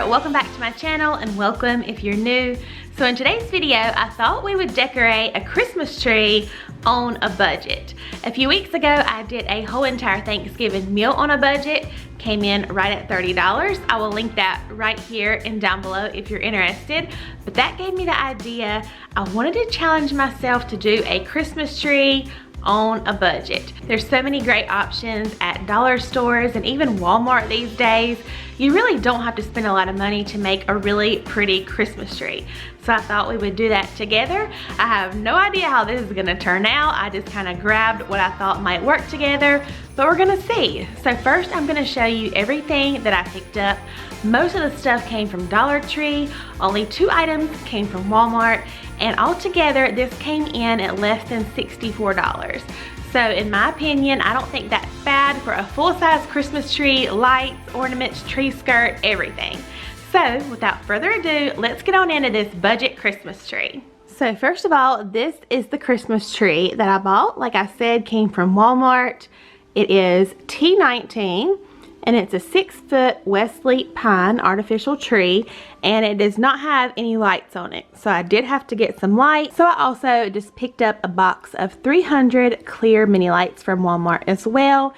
welcome back to my channel and welcome if you're new. So in today's video, I thought we would decorate a Christmas tree on a budget. A few weeks ago, I did a whole entire Thanksgiving meal on a budget. Came in right at $30. I will link that right here and down below if you're interested. But that gave me the idea. I wanted to challenge myself to do a Christmas tree on a budget. There's so many great options at dollar stores and even Walmart these days. You really don't have to spend a lot of money to make a really pretty Christmas tree. So I thought we would do that together. I have no idea how this is gonna turn out. I just kind of grabbed what I thought might work together, but we're gonna see. So first I'm gonna show you everything that I picked up. Most of the stuff came from Dollar Tree. Only 2 items came from Walmart. And altogether, this came in at less than $64. So in my opinion, I don't think that's bad for a full-size Christmas tree, lights, ornaments, tree skirt, everything. So without further ado, let's get on into this budget Christmas tree. So first of all, this is the Christmas tree that I bought. Like I said, came from Walmart. It is T19. And it's a 6-foot Wesley pine artificial tree, and it does not have any lights on it. So I did have to get some lights. So I also just picked up a box of 300 clear mini lights from Walmart as well.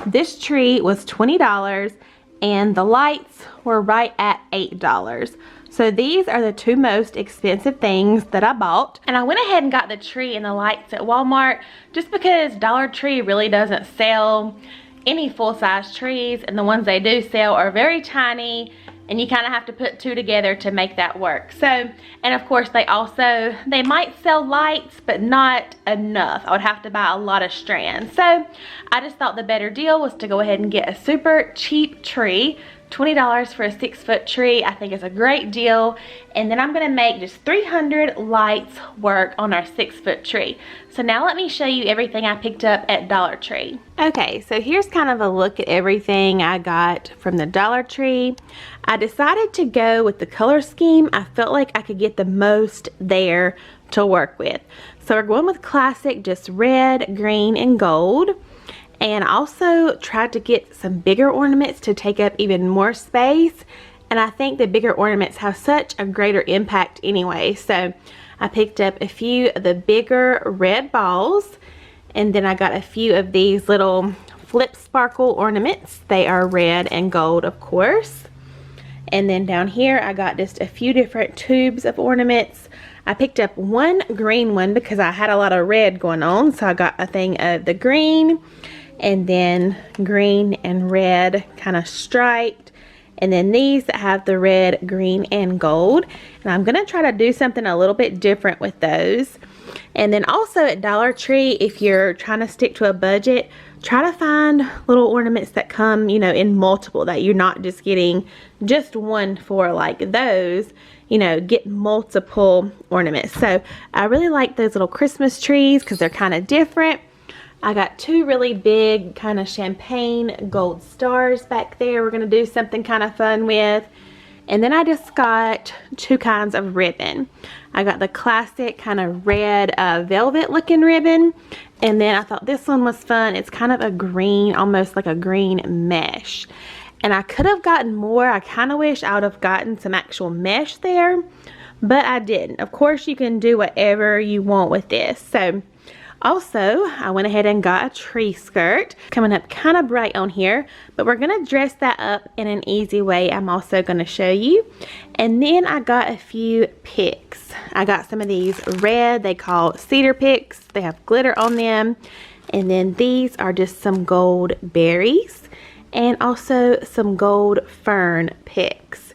This tree was $20 and the lights were right at $8. So these are the 2 most expensive things that I bought. And I went ahead and got the tree and the lights at Walmart just because Dollar Tree really doesn't sell any full-size trees, and the ones they do sell are very tiny, and you kind of have to put 2 together to make that work. So, and of course they might sell lights, but not enough. I would have to buy a lot of strands. So I just thought the better deal was to go ahead and get a super cheap tree. $20 for a 6-foot tree I think is a great deal. And then I'm gonna make just 300 lights work on our 6-foot tree. So now let me show you everything I picked up at Dollar Tree. Okay, so here's kind of a look at everything I got from the Dollar Tree. I decided to go with the color scheme. I felt like I could get the most there to work with. So we're going with classic, just red, green, and gold. And I also tried to get some bigger ornaments to take up even more space. And I think the bigger ornaments have such a greater impact anyway. So I picked up a few of the bigger red balls. And then I got a few of these little flip sparkle ornaments. They are red and gold, of course. And then down here I got just a few different tubes of ornaments. I picked up one green one because I had a lot of red going on. So I got a thing of the green, and then green and red kind of striped, and then these that have the red, green, and gold. And I'm gonna try to do something a little bit different with those. And then also at Dollar Tree, if you're trying to stick to a budget, try to find little ornaments that come, you know, in multiple, that you're not just getting just one for like those. You know, get multiple ornaments. So I really like those little Christmas trees because they're kind of different. I got 2 really big kind of champagne gold stars back there we're going to do something kind of fun with. And then I just got 2 kinds of ribbon. I got the classic kind of red velvet looking ribbon. And then I thought this one was fun. It's kind of a green, almost like a green mesh. And I could have gotten more. I kind of wish I would have gotten some actual mesh there, but I didn't. Of course, you can do whatever you want with this. So also, I went ahead and got a tree skirt, coming up kind of bright on here, but we're going to dress that up in an easy way I'm also going to show you. And then I got a few picks. I got some of these red, they call cedar picks. They have glitter on them. And then these are just some gold berries and also some gold fern picks.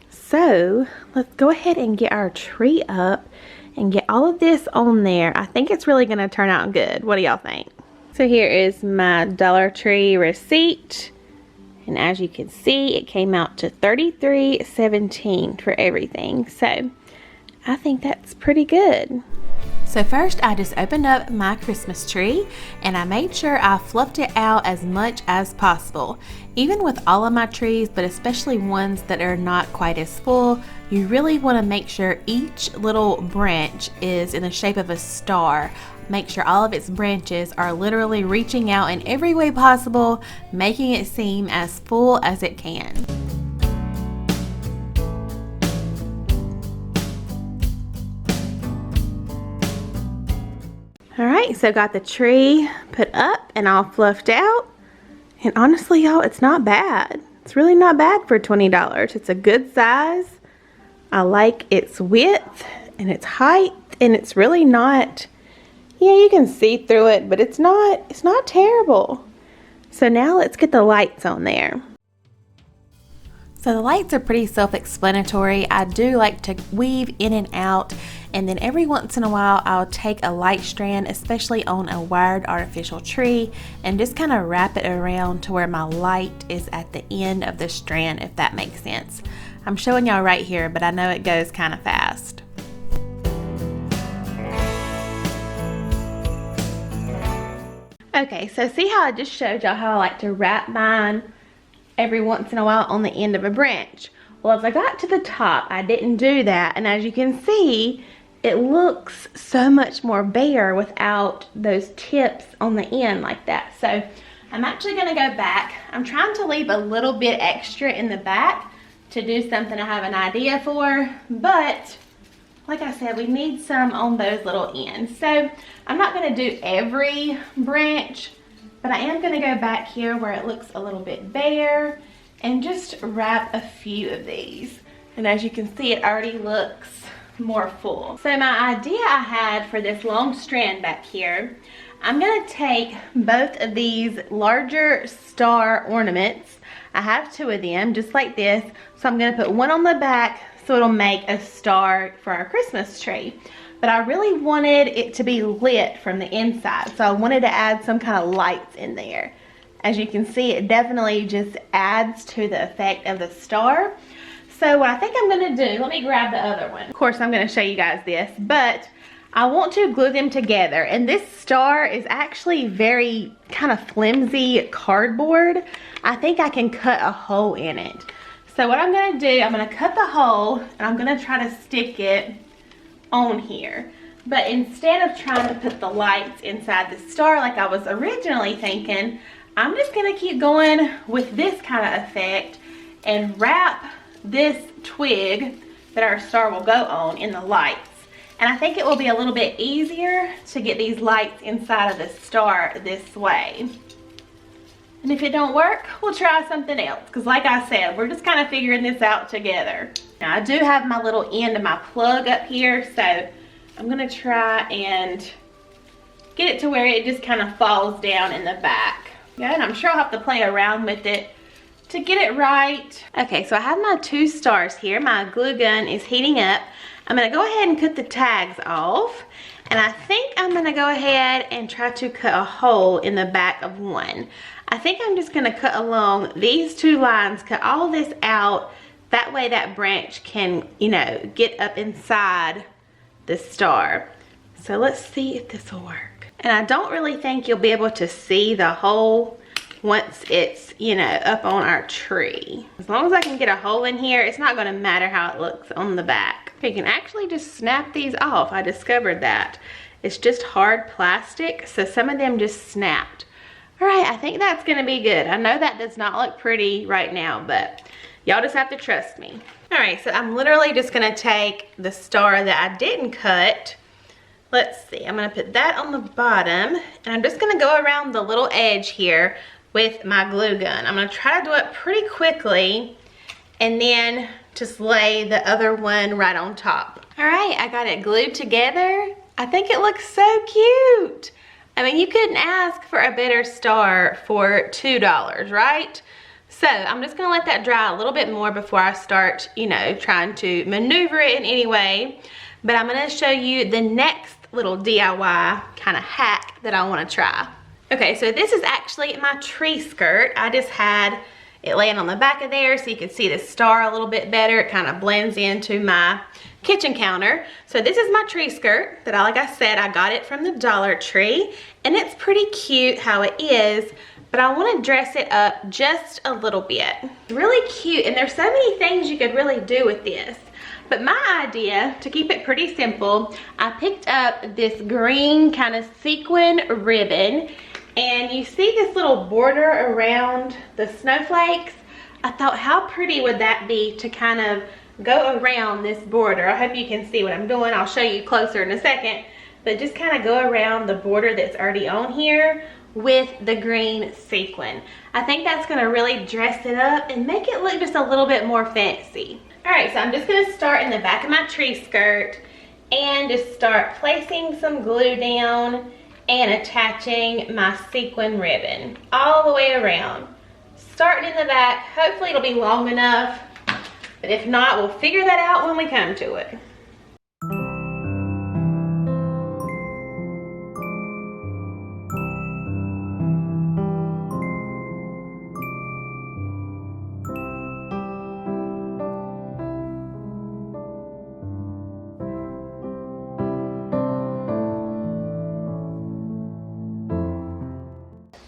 So let's go ahead and get our tree up and get all of this on there. I think it's really gonna turn out good. What do y'all think? So here is my Dollar Tree receipt. And as you can see, it came out to $33.17 for everything. So I think that's pretty good. So first I just opened up my Christmas tree and I made sure I fluffed it out as much as possible. Even with all of my trees, but especially ones that are not quite as full, you really want to make sure each little branch is in the shape of a star. Make sure all of its branches are literally reaching out in every way possible, making it seem as full as it can. right, so got the tree put up and all fluffed out. And honestly, y'all, it's not bad. It's really not bad for $20. It's a good size. I like its width and its height, and it's really not, yeah, you can see through it, but it's not terrible. So now let's get the lights on there. So the lights are pretty self-explanatory. I do like to weave in and out, and then every once in a while I'll take a light strand, especially on a wired artificial tree, and just kind of wrap it around to where my light is at the end of the strand, if that makes sense. I'm showing y'all right here, but I know it goes kind of fast. Okay, so see how I just showed y'all how I like to wrap mine every once in a while on the end of a branch? Well, as I got to the top, I didn't do that, and as you can see, it looks so much more bare without those tips on the end like that. So I'm actually going to go back. I'm trying to leave a little bit extra in the back to do something I have an idea for, but like I said, we need some on those little ends. So I'm not going to do every branch, but I am going to go back here where it looks a little bit bare and just wrap a few of these. And as you can see, it already looks more full. So my idea I had for this long strand back here, I'm going to take both of these larger star ornaments. I have two of them just like this. So I'm going to put one on the back so it'll make a star for our Christmas tree. But I really wanted it to be lit from the inside, so I wanted to add some kind of lights in there. As you can see, it definitely just adds to the effect of the star. So what I think I'm going to do, let me grab the other one. Of course, I'm going to show you guys this, but I want to glue them together. And this star is actually very kind of flimsy cardboard. I think I can cut a hole in it. So what I'm going to do, I'm going to cut the hole, and I'm going to try to stick it on here. But instead of trying to put the lights inside the star like I was originally thinking, I'm just going to keep going with this kind of effect and wrap this twig that our star will go on in the lights. And I think it will be a little bit easier to get these lights inside of the star this way. And if it don't work, we'll try something else, because like I said, we're just kind of figuring this out together. Now I do have my little end of my plug up here, so I'm going to try and get it to where it just kind of falls down in the back. Yeah, and I'm sure I'll have to play around with it to get it right. Okay, so I have my two stars here. My glue gun is heating up. I'm going to go ahead and cut the tags off. And I think I'm going to go ahead and try to cut a hole in the back of one. I think I'm just going to cut along these two lines, cut all this out. That way that branch can, you know, get up inside the star. So let's see if this will work. And I don't really think you'll be able to see the hole once it's, you know, up on our tree. As long as I can get a hole in here, it's not going to matter how it looks on the back. You can actually just snap these off. I discovered that. It's just hard plastic, so some of them just snapped. All right, I think that's going to be good. I know that does not look pretty right now, but y'all just have to trust me. All right, so I'm literally just going to take the star that I didn't cut. Let's see, I'm going to put that on the bottom, and I'm just going to go around the little edge here with my glue gun. I'm going to try to do it pretty quickly, and then just lay the other one right on top. All right, I got it glued together. I think it looks so cute. I mean, you couldn't ask for a better star for $2, right? So I'm just gonna let that dry a little bit more before I start, you know, trying to maneuver it in any way. But I'm gonna show you the next little DIY kind of hack that I wanna try. Okay, so this is actually my tree skirt. I just had it laying on the back of there so you can see the star a little bit better. It kind of blends into my kitchen counter. So this is my tree skirt that like I said, I got it from the Dollar Tree, and it's pretty cute how it is, but I want to dress it up just a little bit. Really cute, and there's so many things you could really do with this. But my idea, to keep it pretty simple, I picked up this green kind of sequin ribbon, and you see this little border around the snowflakes. I thought, how pretty would that be to kind of go around this border? I hope you can see what I'm doing. I'll show you closer in a second. but just kind of go around the border that's already on here with the green sequin. I think that's going to really dress it up and make it look just a little bit more fancy. All right, so I'm just going to start in the back of my tree skirt and just start placing some glue down and attaching my sequin ribbon all the way around. Starting in the back, hopefully it'll be long enough, but if not, we'll figure that out when we come to it.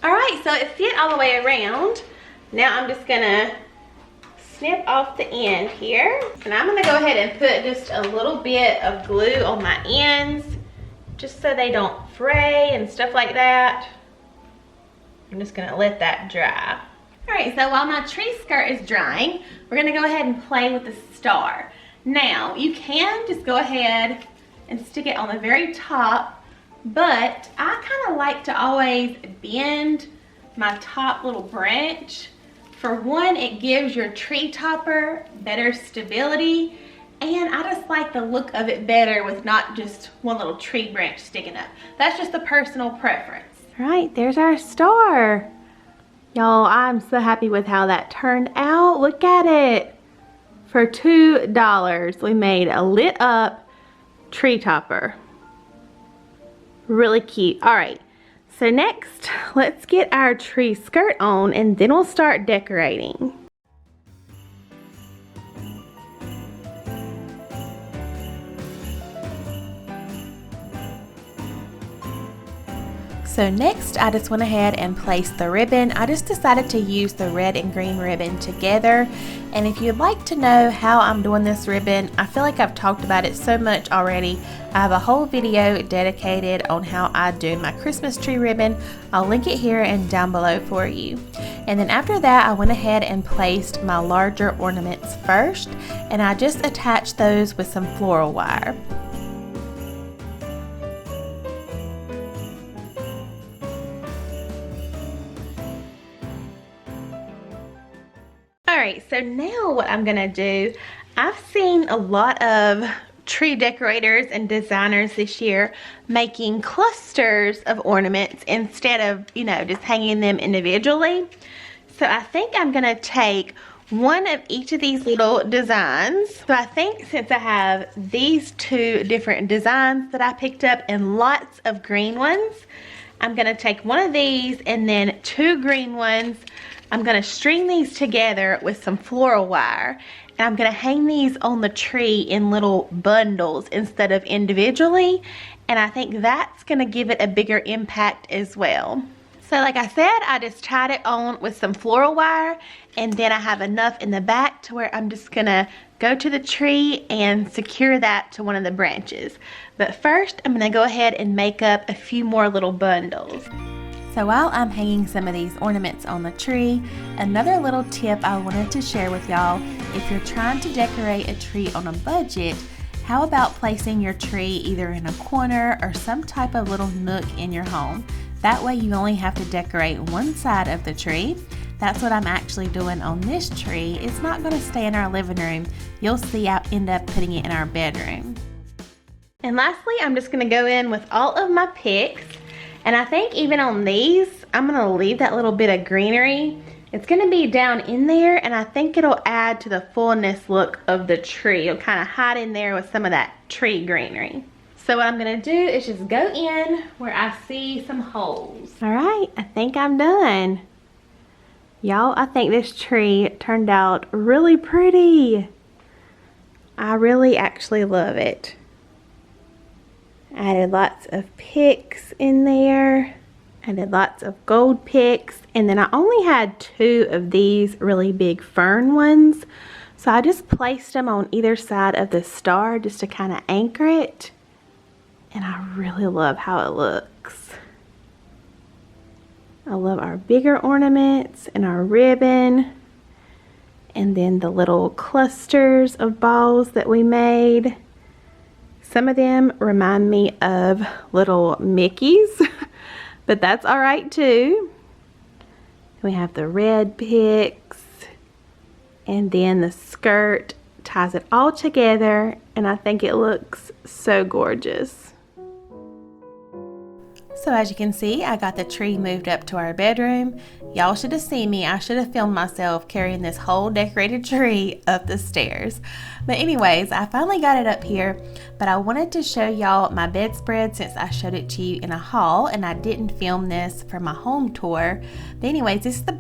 All right, so it fit all the way around. Now I'm just gonna snip off the end here, and I'm gonna go ahead and put just a little bit of glue on my ends just so they don't fray and stuff like that. I'm just gonna let that dry. All right, so while my tree skirt is drying, we're gonna go ahead and play with the star. Now, you can just go ahead and stick it on the very top, but I kind of like to always bend my top little branch. For one, it gives your tree topper better stability, and I just like the look of it better with not just one little tree branch sticking up. That's just a personal preference. All right, there's our star. Y'all, I'm so happy with how that turned out. Look at it. For $2, we made a lit up tree topper. Really cute. All right, so next, let's get our tree skirt on and then we'll start decorating. So next, I just went ahead and placed the ribbon. I just decided to use the red and green ribbon together. And if you'd like to know how I'm doing this ribbon, I feel like I've talked about it so much already. I have a whole video dedicated on how I do my Christmas tree ribbon. I'll link it here and down below for you. And then after that, I went ahead and placed my larger ornaments first, and I just attached those with some floral wire. Alright, so now what I'm gonna do, I've seen a lot of tree decorators and designers this year making clusters of ornaments instead of, you know, just hanging them individually. So I think I'm gonna take one of each of these little designs. So I think since I have these two different designs that I picked up and lots of green ones, I'm gonna take one of these and then two green ones. I'm gonna string these together with some floral wire, and I'm gonna hang these on the tree in little bundles instead of individually, and I think that's gonna give it a bigger impact as well. So like I said, I just tied it on with some floral wire, and then I have enough in the back to where I'm just gonna go to the tree and secure that to one of the branches. But first, I'm gonna go ahead and make up a few more little bundles. So while I'm hanging some of these ornaments on the tree, another little tip I wanted to share with y'all, if you're trying to decorate a tree on a budget, how about placing your tree either in a corner or some type of little nook in your home? That way you only have to decorate one side of the tree. That's what I'm actually doing on this tree. It's not going to stay in our living room. You'll see I'll end up putting it in our bedroom. And lastly, I'm just going to go in with all of my picks. And I think even on these, I'm going to leave that little bit of greenery. It's going to be down in there, and I think it'll add to the fullness look of the tree. It'll kind of hide in there with some of that tree greenery. So what I'm going to do is just go in where I see some holes. All right, I think I'm done. Y'all, I think this tree turned out really pretty. I really actually love it. I added lots of picks in there. I did lots of gold picks, and then I only had two of these really big fern ones. So I just placed them on either side of the star just to kind of anchor it. And I really love how it looks. I love our bigger ornaments and our ribbon. And then the little clusters of balls that we made. Some of them remind me of little Mickeys, but that's all right too. We have the red picks, and then the skirt ties it all together, and I think it looks so gorgeous. So as you can see, I got the tree moved up to our bedroom. Y'all should have seen me. I should have filmed myself carrying this whole decorated tree up the stairs. But anyways, I finally got it up here, but I wanted to show y'all my bedspread since I showed it to you in a haul and I didn't film this for my home tour. But anyways, this is the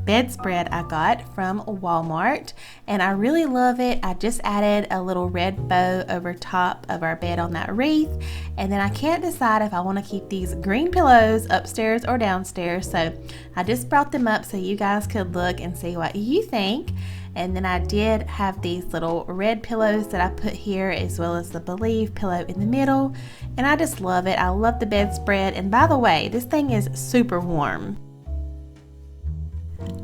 bedspread I got from Walmart, and I really love it. I just added a little red bow over top of our bed on that wreath, and then I can't decide if I want to keep these green pillows upstairs or downstairs, so I just brought them up so you guys could look and see what you think. And then I did have these little red pillows that I put here, as well as the Believe pillow in the middle, and I just love it. I love the bedspread, and by the way, this thing is super warm.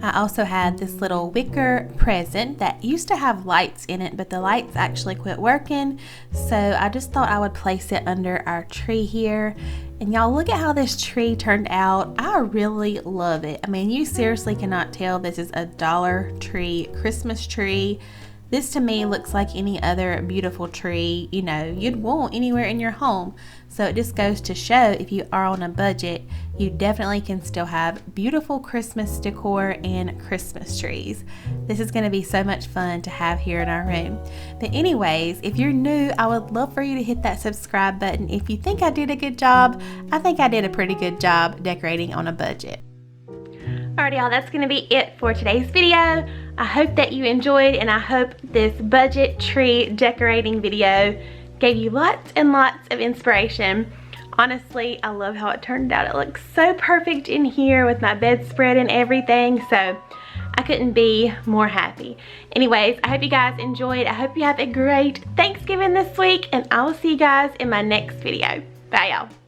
I also had this little wicker present that used to have lights in it, but the lights actually quit working, so I just thought I would place it under our tree here. And y'all, look at how this tree turned out. I really love it. I mean, you seriously cannot tell this is a Dollar Tree Christmas tree. This to me looks like any other beautiful tree, you know, you'd want anywhere in your home. So it just goes to show, if you are on a budget, you definitely can still have beautiful Christmas decor and Christmas trees. This is going to be so much fun to have here in our room. But anyways, if you're new, I would love for you to hit that subscribe button. If you think I did a good job, I think I did a pretty good job decorating on a budget. Alright y'all, that's going to be it for today's video. I hope that you enjoyed, and I hope this budget tree decorating video gave you lots and lots of inspiration. Honestly, I love how it turned out. It looks so perfect in here with my bedspread and everything, so I couldn't be more happy. Anyways, I hope you guys enjoyed. I hope you have a great Thanksgiving this week, and I will see you guys in my next video. Bye y'all.